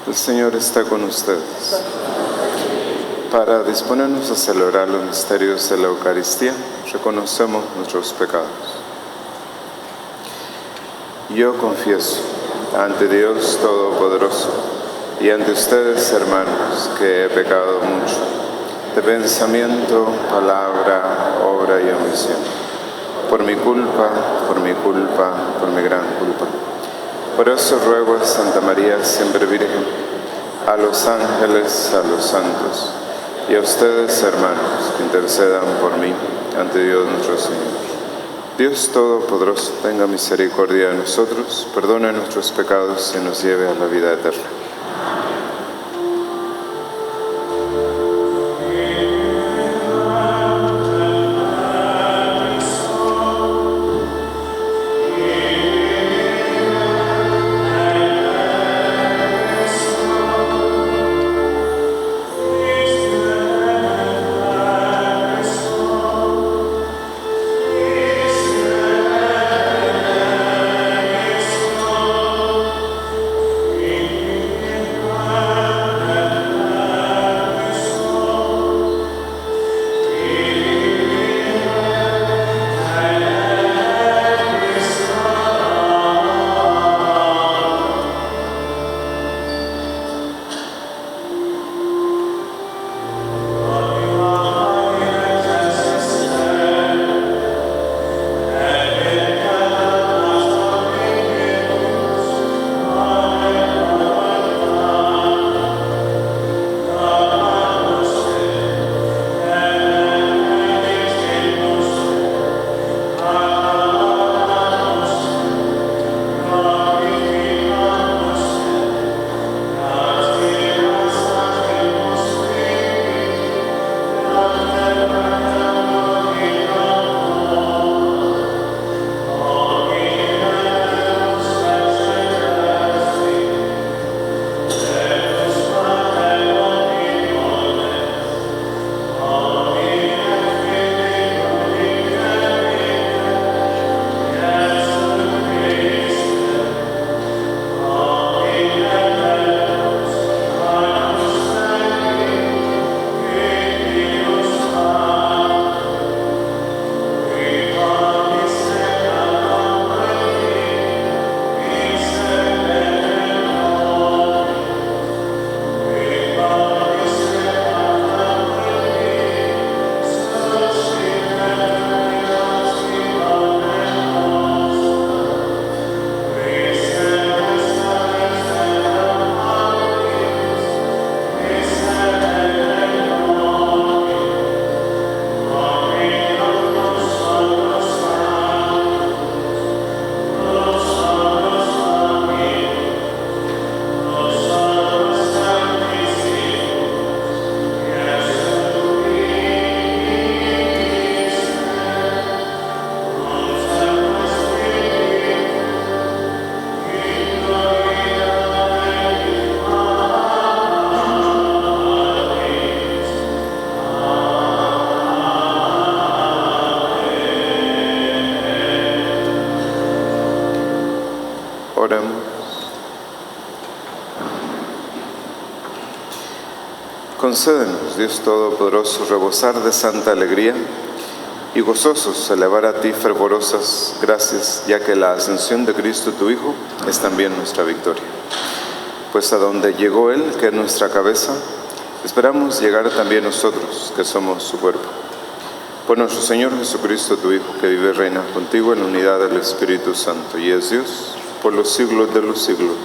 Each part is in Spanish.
El Señor está con ustedes. Para disponernos a celebrar los misterios de la Eucaristía, reconocemos nuestros pecados. Yo confieso ante Dios Todopoderoso y ante ustedes, hermanos, que he pecado mucho, de pensamiento, palabra, obra y omisión. Por mi culpa, por mi gran culpa. Por eso ruego a Santa María, siempre Virgen, a los ángeles, a los santos, y a ustedes, hermanos, que intercedan por mí ante Dios nuestro Señor. Dios Todopoderoso, tenga misericordia de nosotros, perdone nuestros pecados y nos lleve a la vida eterna. Oremos. Concédenos, Dios Todopoderoso, rebosar de santa alegría y gozosos elevar a ti fervorosas gracias, ya que la ascensión de Cristo tu Hijo es también nuestra victoria. Pues a donde llegó Él, que es nuestra cabeza, esperamos llegar también nosotros, que somos su cuerpo. Por nuestro Señor Jesucristo, tu Hijo, que vive y reina contigo en la unidad del Espíritu Santo, y es Dios por los siglos de los siglos.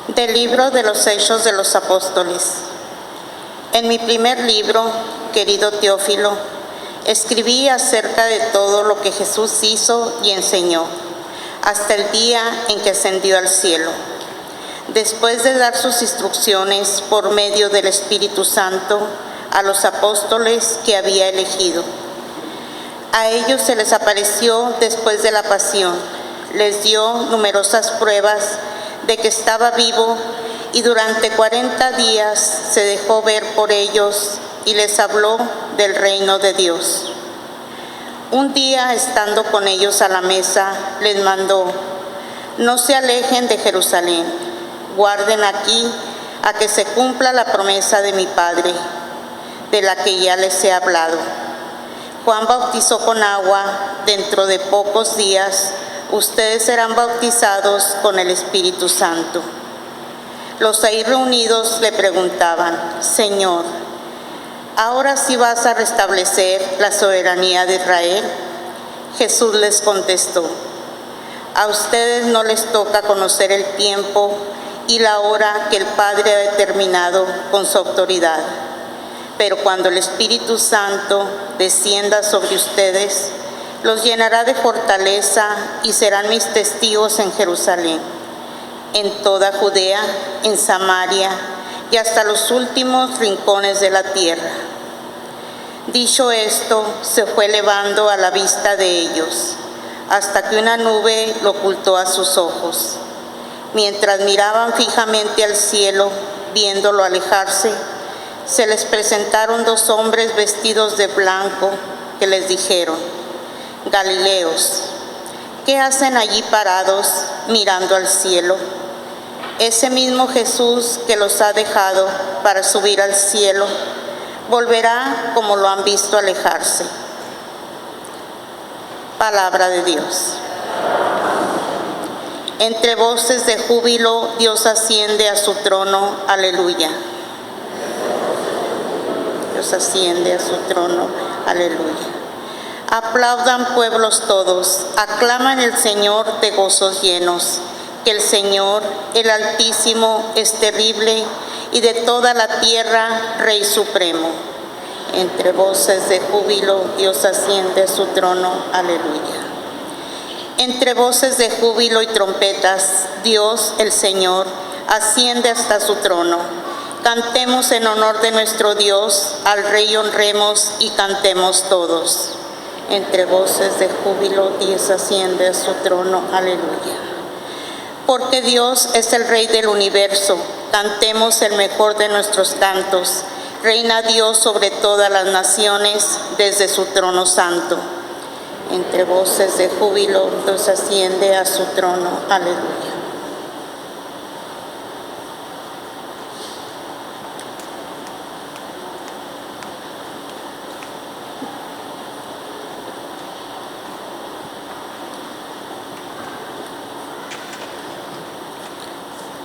Del libro de los Hechos de los Apóstoles. En mi primer libro, querido Teófilo, escribí acerca de todo lo que Jesús hizo y enseñó, hasta el día en que ascendió al cielo. Después de dar sus instrucciones por medio del Espíritu Santo a los apóstoles que había elegido. A ellos se les apareció después de la pasión, les dio numerosas pruebas de que estaba vivo y durante 40 días se dejó ver por ellos y les habló del reino de Dios. Un día, estando con ellos a la mesa, les mandó: no se alejen de Jerusalén, guarden aquí a que se cumpla la promesa de mi Padre, de la que ya les he hablado. Juan bautizó con agua, dentro de pocos días ustedes serán bautizados con el Espíritu Santo. Los ahí reunidos le preguntaban: Señor, ¿ahora sí vas a restablecer la soberanía de Israel? Jesús les contestó: a ustedes no les toca conocer el tiempo y la hora que el Padre ha determinado con su autoridad. Pero cuando el Espíritu Santo descienda sobre ustedes, los llenará de fortaleza y serán mis testigos en Jerusalén, en toda Judea, en Samaria y hasta los últimos rincones de la tierra. Dicho esto, se fue elevando a la vista de ellos, hasta que una nube lo ocultó a sus ojos. Mientras miraban fijamente al cielo, viéndolo alejarse, se les presentaron dos hombres vestidos de blanco que les dijeron: Galileos, ¿qué hacen allí parados mirando al cielo? Ese mismo Jesús que los ha dejado para subir al cielo, volverá como lo han visto alejarse. Palabra de Dios. Entre voces de júbilo, Dios asciende a su trono. Aleluya. Dios asciende a su trono. Aleluya. Aplaudan pueblos todos, aclaman el Señor de gozos llenos, que el Señor, el Altísimo, es terrible y de toda la tierra Rey supremo. Entre voces de júbilo, Dios asciende a su trono. Aleluya. Entre voces de júbilo y trompetas, Dios, el Señor, asciende hasta su trono. Cantemos en honor de nuestro Dios, al Rey honremos y cantemos todos. Entre voces de júbilo, Dios asciende a su trono. Aleluya. Porque Dios es el Rey del universo, cantemos el mejor de nuestros cantos. Reina Dios sobre todas las naciones, desde su trono santo. Entre voces de júbilo, Dios asciende a su trono. Aleluya.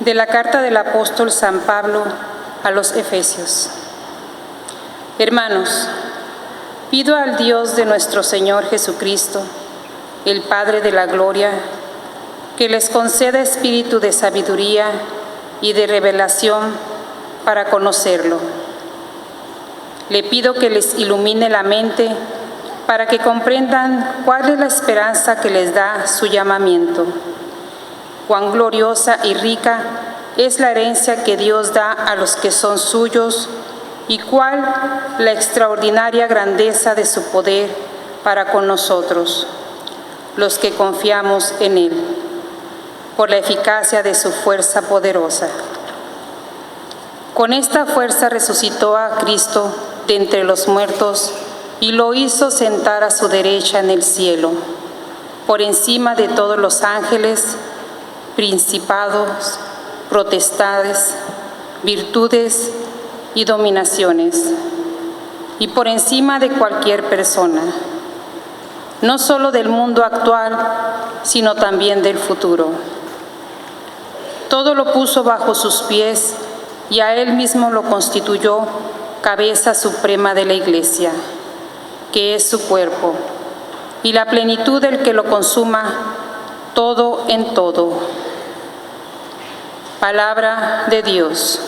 De la carta del apóstol San Pablo a los Efesios. Hermanos, pido al Dios de nuestro Señor Jesucristo, el Padre de la gloria, que les conceda espíritu de sabiduría y de revelación para conocerlo. Le pido que les ilumine la mente para que comprendan cuál es la esperanza que les da su llamamiento. Cuán gloriosa y rica es la herencia que Dios da a los que son suyos, y cuál la extraordinaria grandeza de su poder para con nosotros, los que confiamos en Él, por la eficacia de su fuerza poderosa. Con esta fuerza resucitó a Cristo de entre los muertos y lo hizo sentar a su derecha en el cielo, por encima de todos los ángeles, principados, potestades, virtudes y dominaciones, y por encima de cualquier persona, no solo del mundo actual, sino también del futuro. Todo lo puso bajo sus pies y a Él mismo lo constituyó cabeza suprema de la Iglesia, que es su cuerpo, y la plenitud del que lo consuma todo en todo. Palabra de Dios.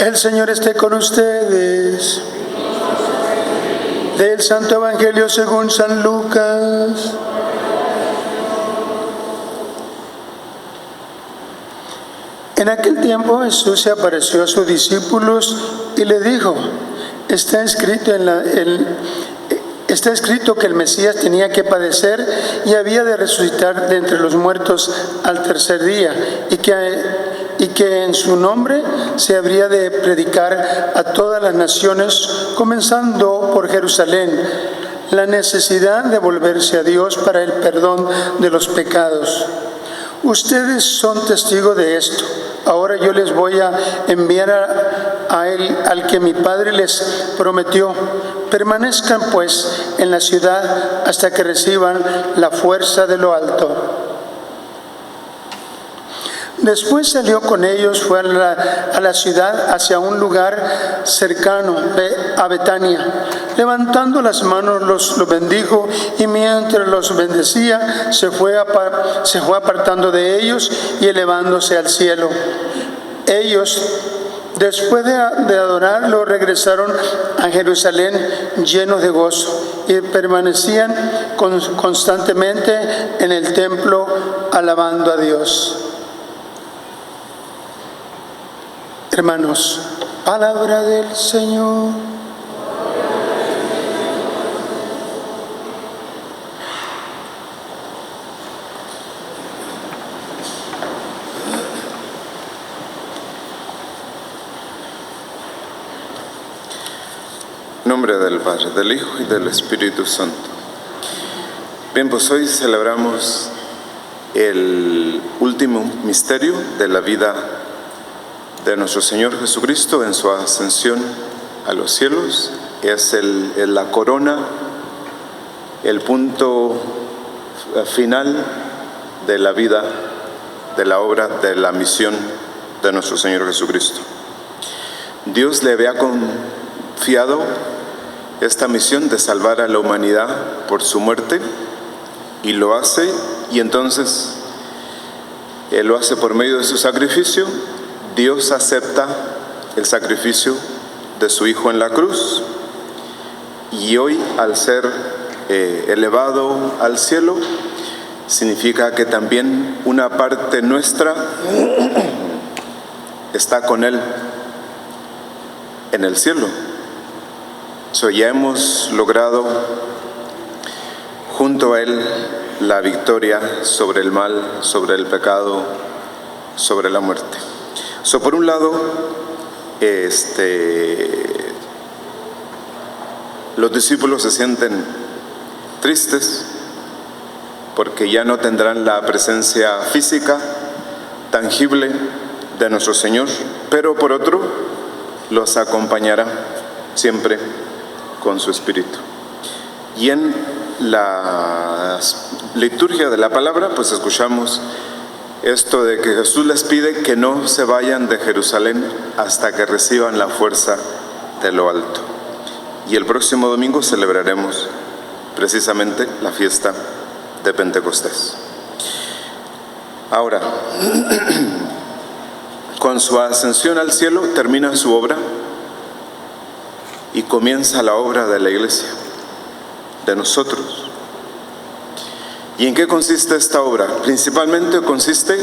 El Señor esté con ustedes. Del Santo Evangelio según San Lucas. En aquel tiempo Jesús se apareció a sus discípulos y le dijo: Está escrito que el Mesías tenía que padecer y había de resucitar de entre los muertos al tercer día, y que en su nombre se habría de predicar a todas las naciones, comenzando por Jerusalén, la necesidad de volverse a Dios para el perdón de los pecados. Ustedes son testigos de esto. Ahora yo les voy a enviar a él, al que mi Padre les prometió. Permanezcan pues en la ciudad hasta que reciban la fuerza de lo alto. Después salió con ellos, fue a la ciudad, hacia un lugar cercano a Betania. Levantando las manos los bendijo, y mientras los bendecía se fue apartando de ellos y elevándose al cielo. Ellos, después de adorarlo, regresaron a Jerusalén llenos de gozo y permanecían constantemente en el templo alabando a Dios. Hermanos, palabra del Señor. En nombre del Padre, del Hijo y del Espíritu Santo. Bien, pues hoy celebramos el último misterio de la vida de nuestro Señor Jesucristo en su ascensión a los cielos. Es la corona, el punto final de la vida, de la obra, de la misión de nuestro Señor Jesucristo. Dios le había confiado esta misión de salvar a la humanidad por su muerte, y lo hace, y entonces Él lo hace por medio de su sacrificio. Dios acepta el sacrificio de su Hijo en la cruz, y hoy, al ser elevado al cielo, significa que también una parte nuestra está con Él en el cielo. Ya hemos logrado junto a Él la victoria sobre el mal, sobre el pecado, sobre la muerte. Por un lado, los discípulos se sienten tristes porque ya no tendrán la presencia física, tangible de nuestro Señor, pero por otro, los acompañará siempre con su Espíritu. Y en la liturgia de la palabra, pues escuchamos esto de que Jesús les pide que no se vayan de Jerusalén hasta que reciban la fuerza de lo alto. Y el próximo domingo celebraremos precisamente la fiesta de Pentecostés. Ahora, con su ascensión al cielo termina su obra y comienza la obra de la Iglesia, de nosotros. ¿Y en qué consiste esta obra? Principalmente consiste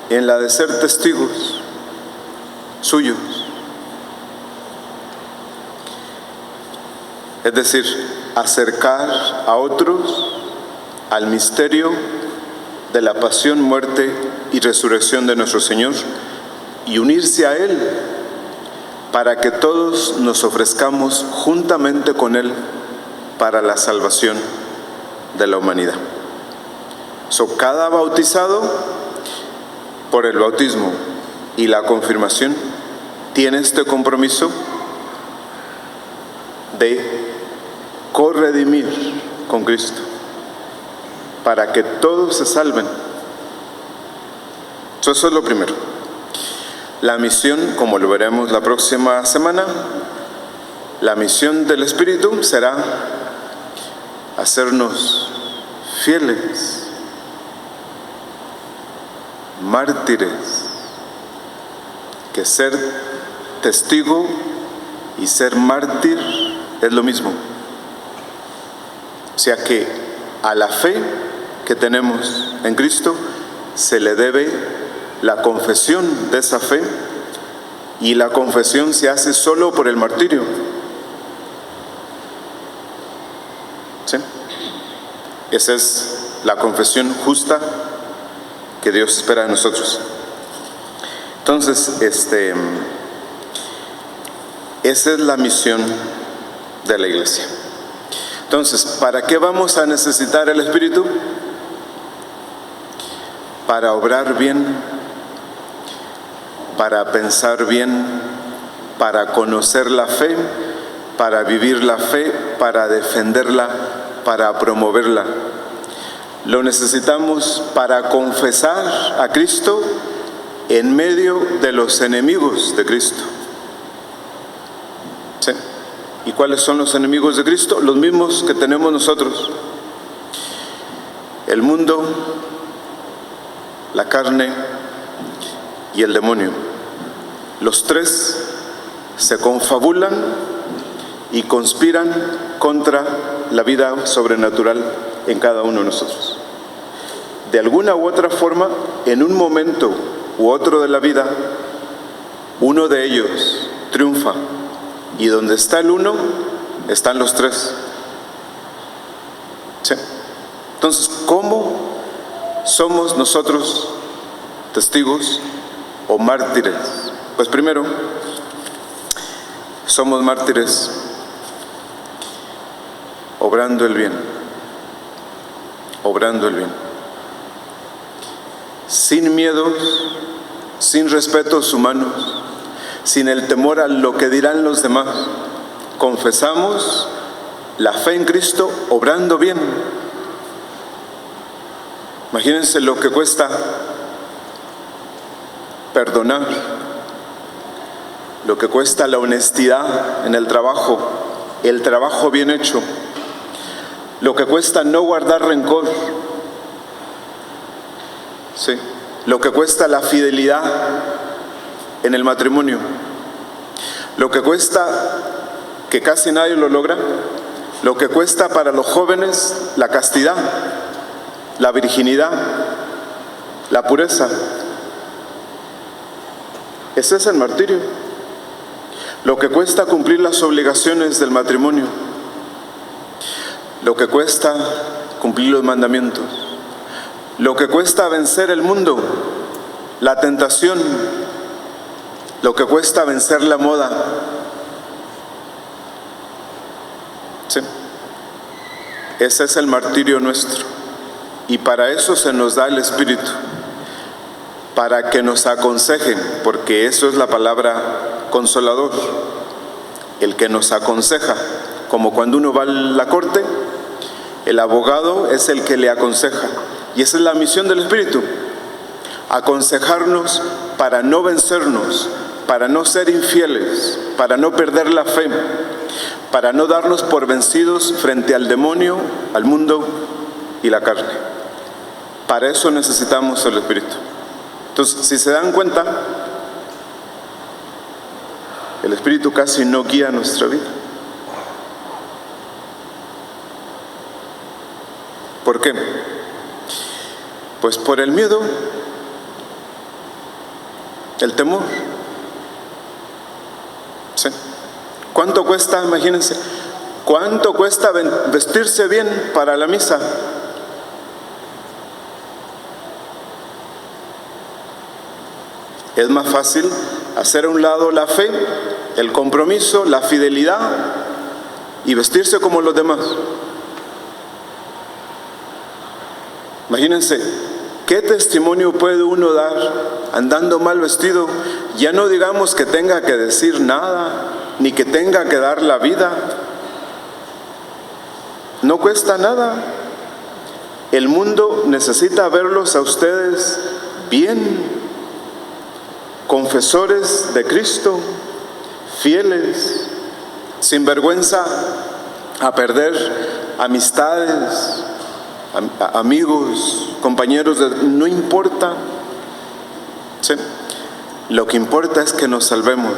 en la de ser testigos suyos. Es decir, acercar a otros al misterio de la pasión, muerte y resurrección de nuestro Señor, y unirse a Él para que todos nos ofrezcamos juntamente con Él para la salvación de la humanidad. Cada bautizado, por el bautismo y la confirmación, tiene este compromiso de corredimir con Cristo para que todos se salven. Eso es lo primero. La misión, como lo veremos la próxima semana, la misión del Espíritu será hacernos fieles, mártires, que ser testigo y ser mártir es lo mismo. O sea que a la fe que tenemos en Cristo se le debe la confesión de esa fe, y la confesión se hace solo por el martirio. ¿Sí? Esa es la confesión justa que Dios espera de nosotros. Entonces, esa es la misión de la iglesia. Entonces, ¿para qué vamos a necesitar el Espíritu? Para obrar bien, para pensar bien, para conocer la fe, para vivir la fe, para defenderla, para promoverla. Lo necesitamos para confesar a Cristo en medio de los enemigos de Cristo. ¿Sí? ¿Y cuáles son los enemigos de Cristo? Los mismos que tenemos nosotros: el mundo, la carne y el demonio. Los tres se confabulan y conspiran contra la vida sobrenatural en cada uno de nosotros. De alguna u otra forma, en un momento u otro de la vida, uno de ellos triunfa, y donde está el uno, están los tres. ¿Sí? Entonces, ¿cómo somos nosotros testigos o mártires? Pues primero, somos mártires obrando el bien, sin miedos, sin respetos humanos, sin el temor a lo que dirán los demás. Confesamos la fe en Cristo obrando bien. Imagínense lo que cuesta perdonar, lo que cuesta la honestidad en el trabajo bien hecho, lo que cuesta no guardar rencor, ¿sí? Lo que cuesta la fidelidad en el matrimonio, lo que cuesta, que casi nadie lo logra, lo que cuesta para los jóvenes la castidad, la virginidad, la pureza. Ese es el martirio. Lo que cuesta cumplir las obligaciones del matrimonio, lo que cuesta cumplir los mandamientos, lo que cuesta vencer el mundo, la tentación, lo que cuesta vencer la moda. ¿Sí? Ese es el martirio nuestro, y para eso se nos da el Espíritu, para que nos aconsejen, porque eso es la palabra consolador, el que nos aconseja. Como cuando uno va a la corte, el abogado es el que le aconseja, y esa es la misión del Espíritu: aconsejarnos para no vencernos, para no ser infieles, para no perder la fe, para no darnos por vencidos frente al demonio, al mundo y la carne. Para eso necesitamos el Espíritu. Entonces, si se dan cuenta, el Espíritu casi no guía nuestra vida. ¿Por qué? Pues por el miedo, el temor. ¿Sí? ¿Cuánto cuesta, imagínense, cuánto cuesta vestirse bien para la misa? Es más fácil hacer a un lado la fe, el compromiso, la fidelidad, y vestirse como los demás. Imagínense, ¿qué testimonio puede uno dar andando mal vestido? Ya no digamos que tenga que decir nada, ni que tenga que dar la vida. No cuesta nada. El mundo necesita verlos a ustedes bien, confesores de Cristo, fieles, sin vergüenza a perder amistades, amigos, compañeros, no importa. ¿Sí? Lo que importa es que nos salvemos.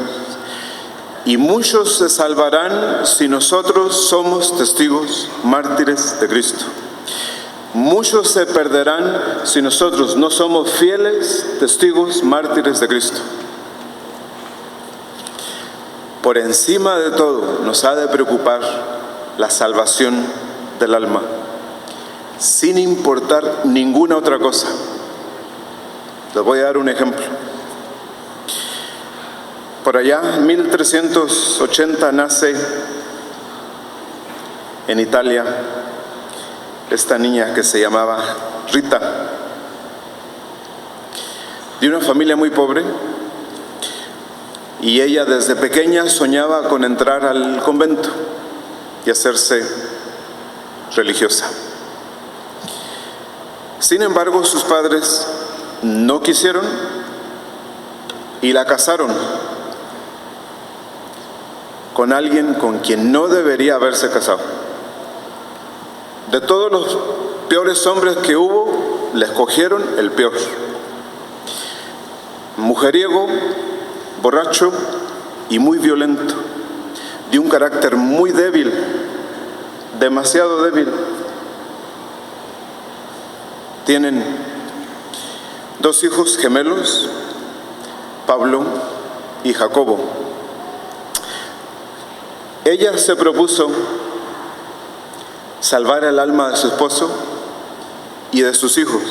y muchos se salvarán si nosotros somos testigos mártires de Cristo. Muchos se perderán si nosotros no somos fieles testigos mártires de Cristo. Por encima de todo, nos ha de preocupar la salvación del alma, sin importar ninguna otra cosa. Les voy a dar un ejemplo. Por allá, en 1380, nace en Italia esta niña que se llamaba Rita, de una familia muy pobre, y ella desde pequeña soñaba con entrar al convento y hacerse religiosa. Sin embargo, sus padres no quisieron y la casaron con alguien con quien no debería haberse casado. De todos los peores hombres que hubo, le escogieron el peor. Mujeriego, borracho y muy violento, de un carácter muy débil, demasiado débil. Tienen 2 hijos gemelos, Pablo y Jacobo. Ella se propuso salvar el alma de su esposo y de sus hijos,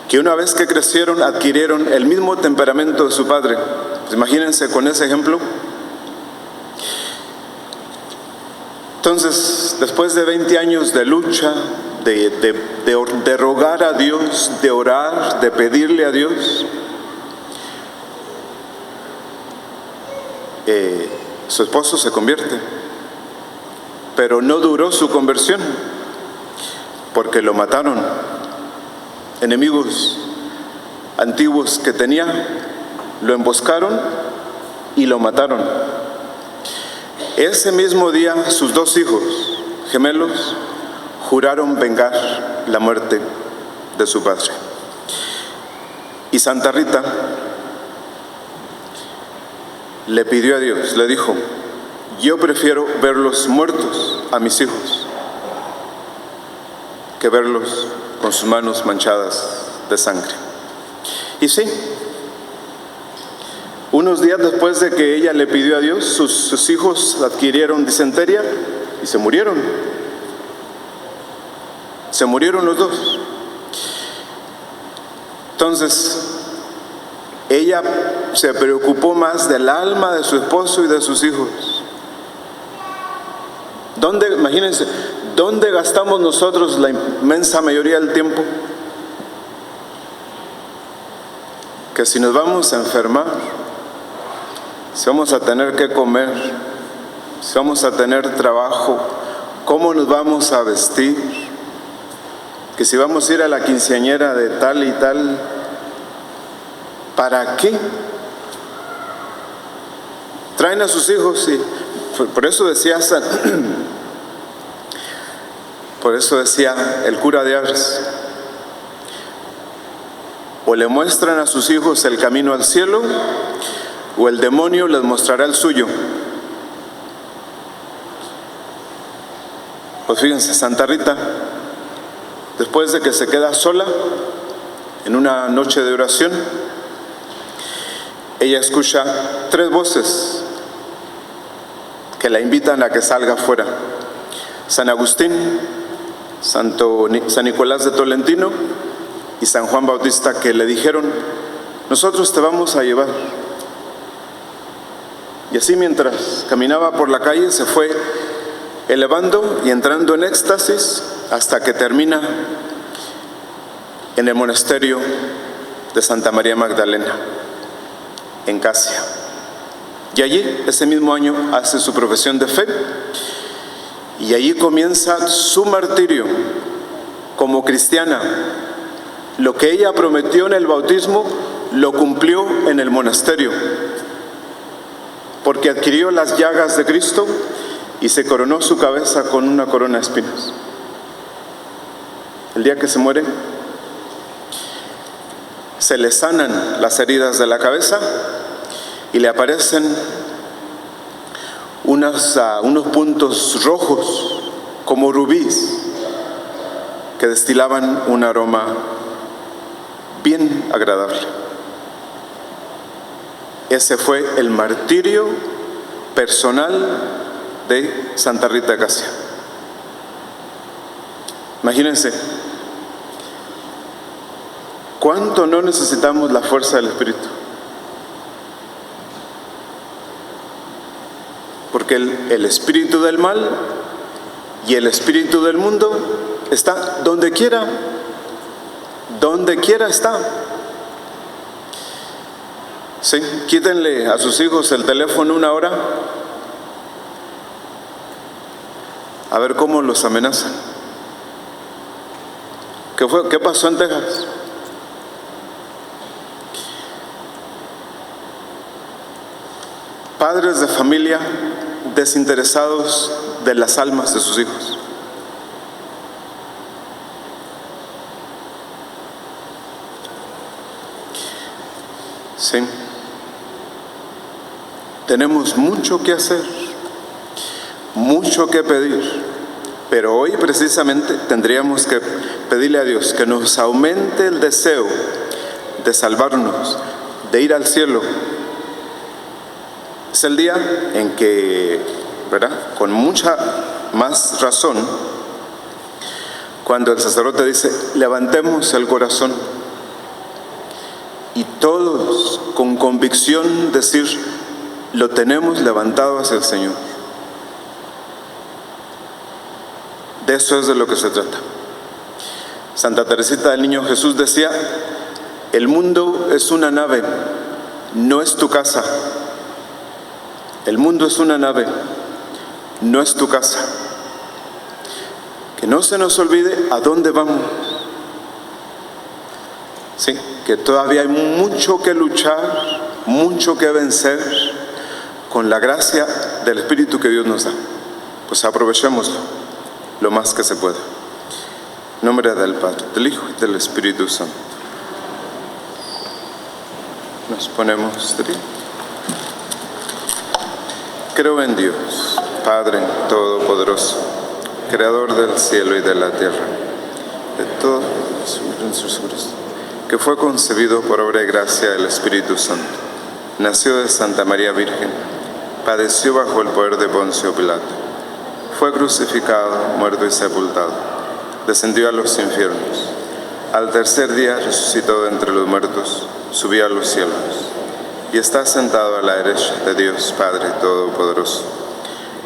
que una vez que crecieron adquirieron el mismo temperamento de su padre. Pues imagínense con ese ejemplo. Entonces, después de 20 años de lucha, de rogar a Dios, de orar, de pedirle a Dios, su esposo se convierte, pero no duró su conversión, porque lo mataron. Enemigos antiguos que tenía lo emboscaron y lo mataron. Ese mismo día sus 2 hijos gemelos juraron vengar la muerte de su padre. Y Santa Rita le pidió a Dios, le dijo: yo prefiero verlos muertos a mis hijos que verlos con sus manos manchadas de sangre. Y sí, unos días después de que ella le pidió a Dios, sus hijos adquirieron disentería y se murieron. Se murieron los 2. Entonces, ella se preocupó más del alma de su esposo y de sus hijos. Imagínense, ¿dónde gastamos nosotros la inmensa mayoría del tiempo? Que si nos vamos a enfermar, si vamos a tener que comer, si vamos a tener trabajo, ¿cómo nos vamos a vestir? Que si vamos a ir a la quinceañera de tal y tal, ¿para qué? Traen a sus hijos y por eso decía el cura de Ars: o le muestran a sus hijos el camino al cielo, o el demonio les mostrará el suyo. Pues fíjense, Santa Rita, después de que se queda sola en una noche de oración, ella escucha 3 voces que la invitan a que salga afuera: San Agustín, San Nicolás de Tolentino y San Juan Bautista, que le dijeron: nosotros te vamos a llevar. Y así, mientras caminaba por la calle, se fue elevando y entrando en éxtasis hasta que termina en el monasterio de Santa María Magdalena, en Casia. Y allí, ese mismo año, hace su profesión de fe, y allí comienza su martirio como cristiana. Lo que ella prometió en el bautismo lo cumplió en el monasterio, porque adquirió las llagas de Cristo y se coronó su cabeza con una corona de espinas. El día que se muere, se le sanan las heridas de la cabeza y le aparecen unos puntos rojos como rubíes que destilaban un aroma bien agradable. Ese fue el martirio personal de Santa Rita de Casia. Imagínense cuánto no necesitamos la fuerza del Espíritu. Porque el espíritu del mal y el espíritu del mundo está donde quiera está. Sí, quítenle a sus hijos el teléfono una hora, a ver cómo los amenazan. ¿Qué pasó en Texas? Padres de familia desinteresados de las almas de sus hijos. Sí. Tenemos mucho que hacer, mucho que pedir, pero hoy precisamente tendríamos que pedirle a Dios que nos aumente el deseo de salvarnos, de ir al cielo. Es el día en que, ¿verdad?, con mucha más razón, cuando el sacerdote dice, levantemos el corazón, y todos con convicción decir, lo tenemos levantado hacia el Señor. De eso es de lo que se trata. Santa Teresita del Niño Jesús decía, el mundo es una nave, no es tu casa. El mundo es una nave, no es tu casa. Que no se nos olvide a dónde vamos. Sí, que todavía hay mucho que luchar, mucho que vencer con la gracia del Espíritu que Dios nos da. Pues aprovechémoslo lo más que se pueda. En nombre del Padre, del Hijo y del Espíritu Santo. Nos ponemos de pie. Creo en Dios, Padre Todopoderoso, Creador del cielo y de la tierra, de todo que fue concebido por obra y gracia del Espíritu Santo. Nació de Santa María Virgen, padeció bajo el poder de Poncio Pilato, fue crucificado, muerto y sepultado, descendió a los infiernos, al tercer día resucitó de entre los muertos, subió a los cielos, y está sentado a la derecha de Dios Padre Todopoderoso.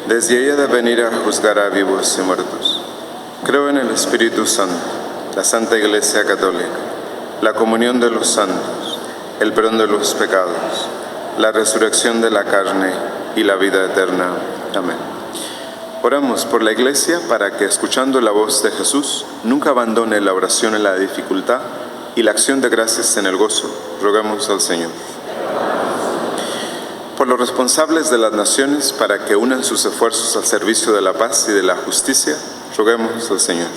Desde ahí ha de venir a juzgar a vivos y muertos. Creo en el Espíritu Santo, la Santa Iglesia Católica, la comunión de los santos, el perdón de los pecados, la resurrección de la carne y la vida eterna. Amén. Oramos por la Iglesia para que, escuchando la voz de Jesús, nunca abandone la oración en la dificultad y la acción de gracias en el gozo. Roguemos al Señor. Por los responsables de las naciones, para que unan sus esfuerzos al servicio de la paz y de la justicia, roguemos al Señor.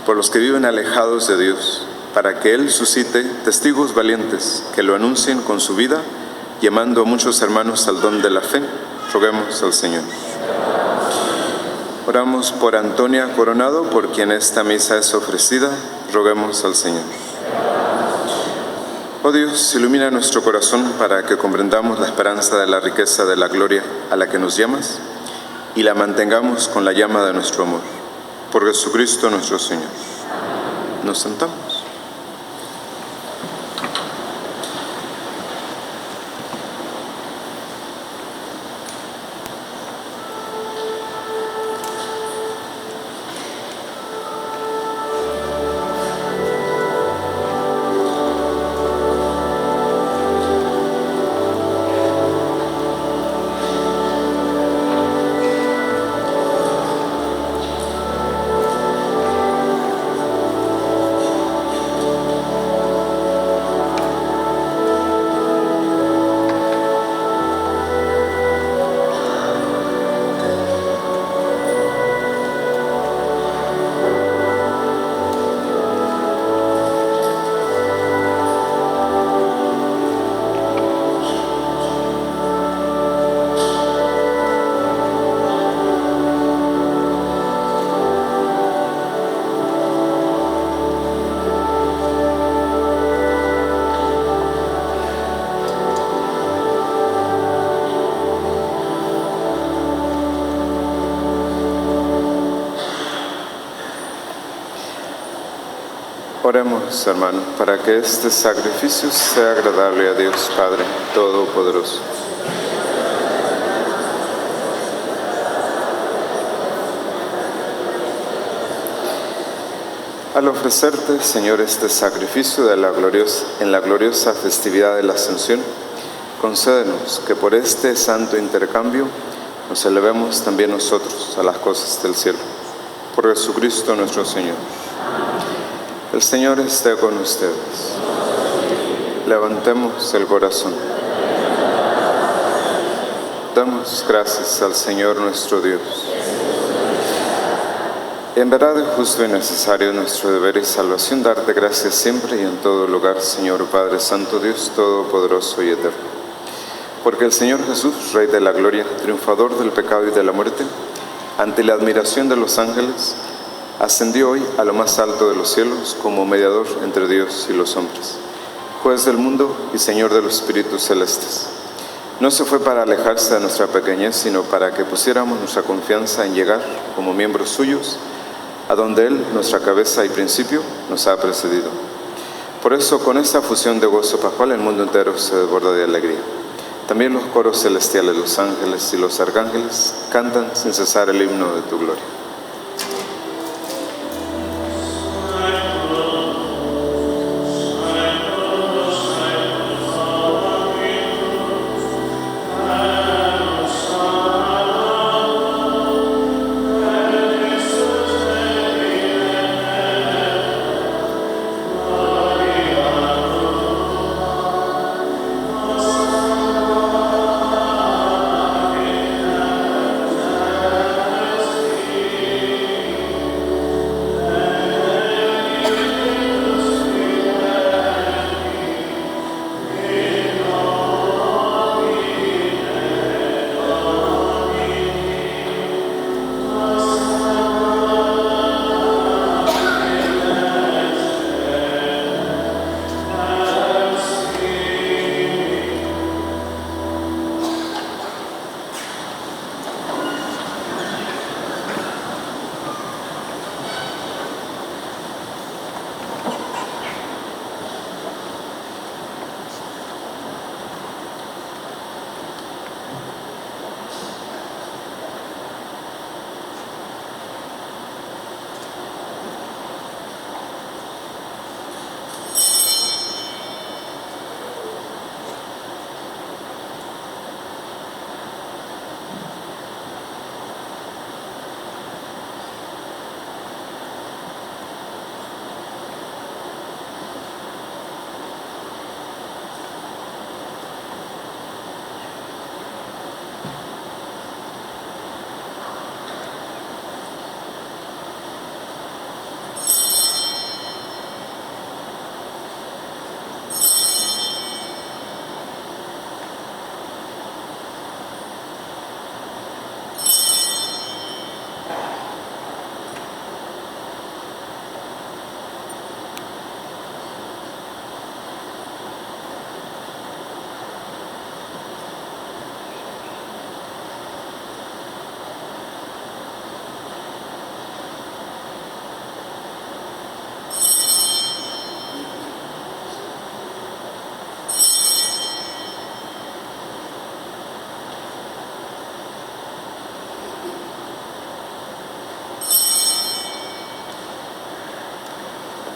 Por los que viven alejados de Dios, para que Él suscite testigos valientes que lo anuncien con su vida, llamando a muchos hermanos al don de la fe, roguemos al Señor. Oramos por Antonia Coronado, por quien esta misa es ofrecida, roguemos al Señor. Oh Dios, ilumina nuestro corazón para que comprendamos la esperanza de la riqueza de la gloria a la que nos llamas y la mantengamos con la llama de nuestro amor. Por Jesucristo nuestro Señor. Nos sentamos. Oremos, hermanos, para que este sacrificio sea agradable a Dios Padre Todopoderoso. Al ofrecerte, Señor, este sacrificio en la gloriosa festividad de la Ascensión, concédenos que por este santo intercambio nos elevemos también nosotros a las cosas del cielo. Por Jesucristo nuestro Señor. El Señor esté con ustedes. Levantemos el corazón. Damos gracias al Señor nuestro Dios. En verdad es justo y necesario nuestro deber y salvación darte gracias siempre y en todo lugar, Señor Padre Santo, Dios Todopoderoso y Eterno. Porque el Señor Jesús, Rey de la Gloria, triunfador del pecado y de la muerte, ante la admiración de los ángeles, ascendió hoy a lo más alto de los cielos como mediador entre Dios y los hombres, juez del mundo y Señor de los espíritus celestes. No se fue para alejarse de nuestra pequeñez, sino para que pusiéramos nuestra confianza en llegar, como miembros suyos, a donde Él, nuestra cabeza y principio, nos ha precedido. Por eso, con esta fusión de gozo pascual, el mundo entero se desborda de alegría. También los coros celestiales, los ángeles y los arcángeles cantan sin cesar el himno de tu gloria.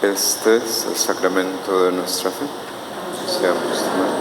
Este es el sacramento de nuestra fe. Seamos tomados.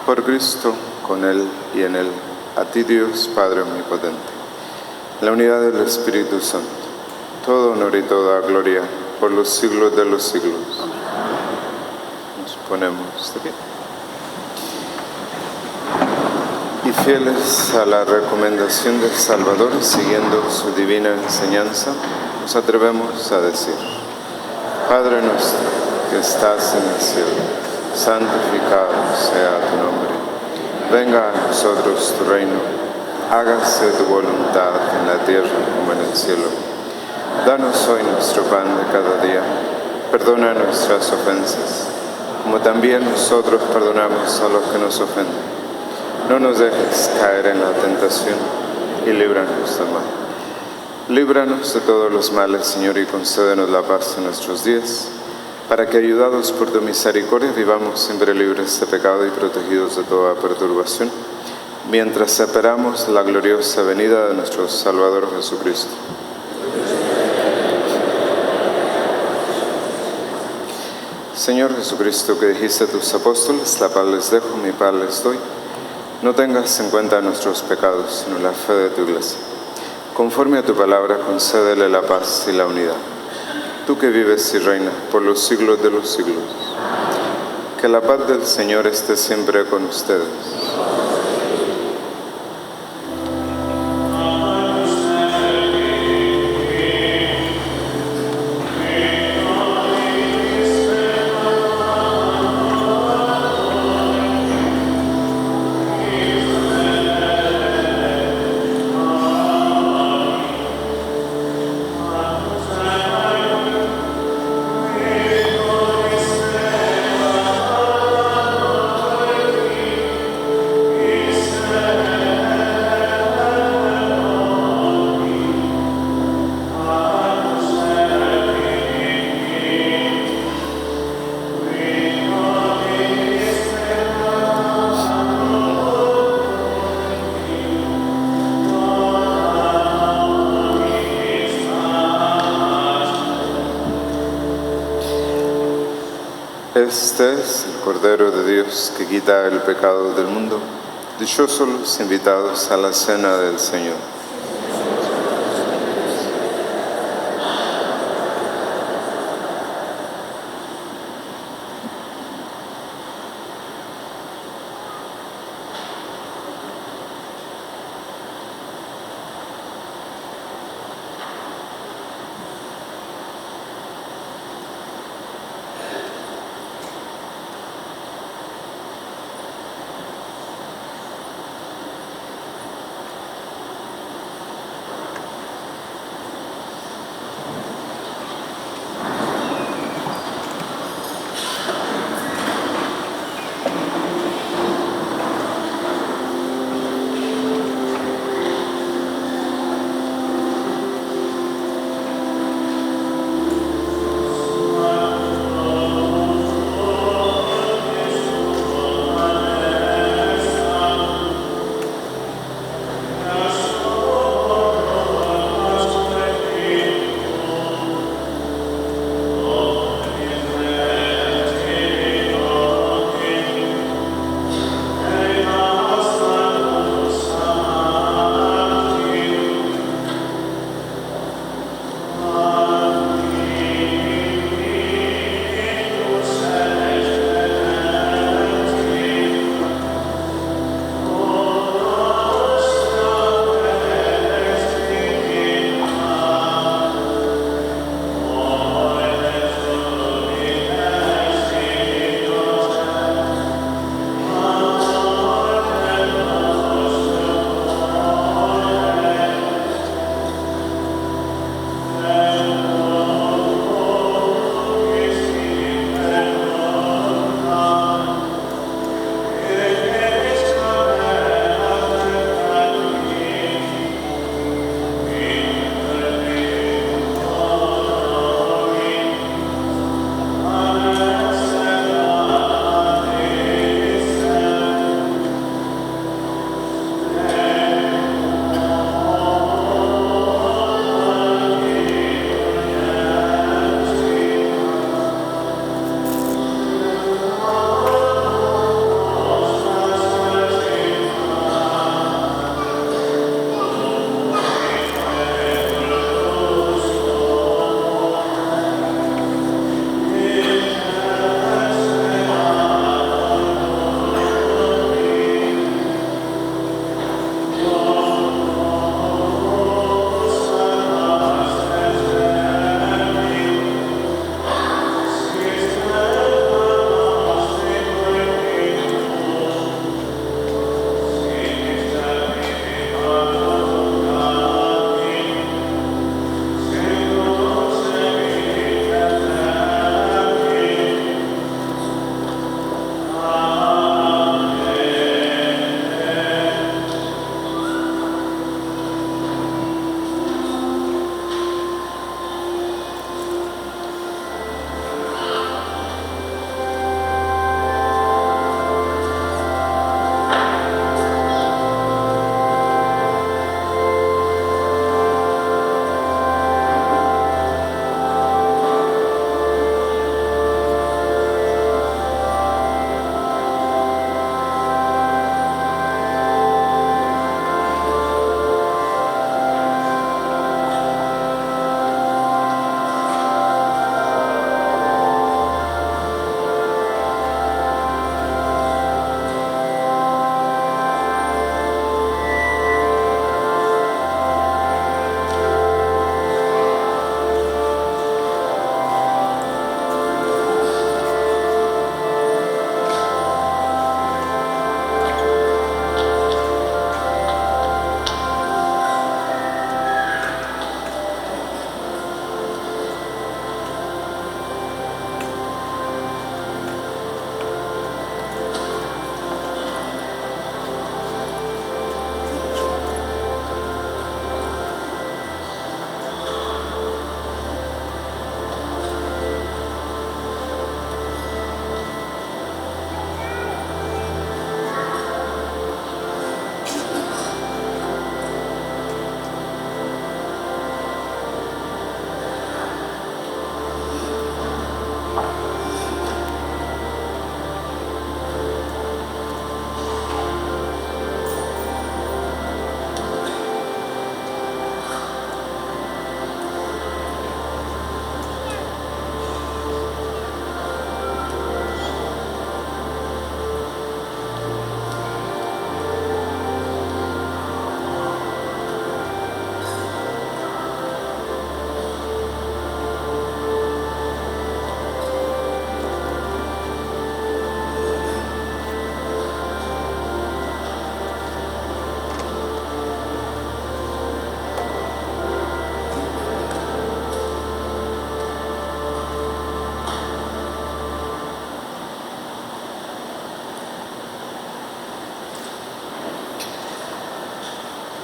Por Cristo, con Él y en Él, a ti Dios, Padre omnipotente, en la unidad del Espíritu Santo, todo honor y toda gloria por los siglos de los siglos. Nos ponemos de pie. Y fieles a la recomendación del Salvador, siguiendo su divina enseñanza, nos atrevemos a decir: Padre nuestro, que estás en el cielo, santificado sea tu nombre. Venga a nosotros tu reino, hágase tu voluntad en la tierra como en el cielo. Danos hoy nuestro pan de cada día, perdona nuestras ofensas, como también nosotros perdonamos a los que nos ofenden. No nos dejes caer en la tentación y líbranos del mal. Líbranos de todos los males, Señor, y concédenos la paz en nuestros días, para que, ayudados por tu misericordia, vivamos siempre libres de pecado y protegidos de toda perturbación, mientras esperamos la gloriosa venida de nuestro Salvador Jesucristo. Señor Jesucristo, que dijiste a tus apóstoles: la paz les dejo, mi paz les doy. No tengas en cuenta nuestros pecados, sino la fe de tu Iglesia. Conforme a tu palabra, concédele la paz y la unidad. Tú que vives y reinas por los siglos de los siglos. Que la paz del Señor esté siempre con ustedes. Este es el Cordero de Dios que quita el pecado del mundo. Dichosos los invitados a la cena del Señor.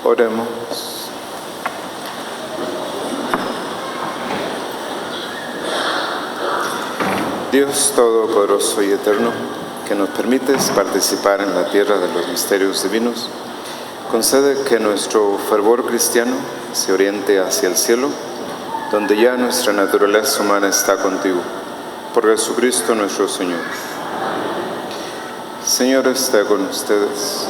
Oremos. Dios Todopoderoso y Eterno, que nos permites participar en la tierra de los misterios divinos, concede que nuestro fervor cristiano se oriente hacia el cielo, donde ya nuestra naturaleza humana está contigo. Por Jesucristo nuestro Señor. Señor esté con ustedes.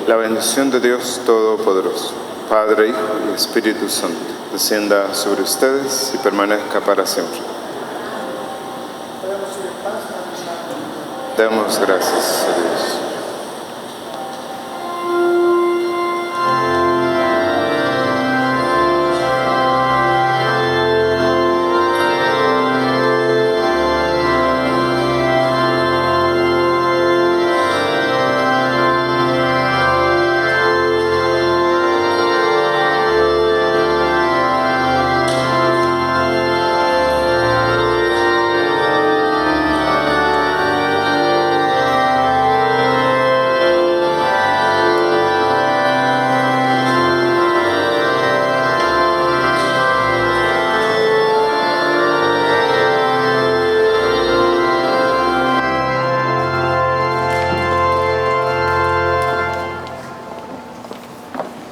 La bendición de Dios Todopoderoso, Padre, Hijo y Espíritu Santo, descienda sobre ustedes y permanezca para siempre. Demos gracias a Dios.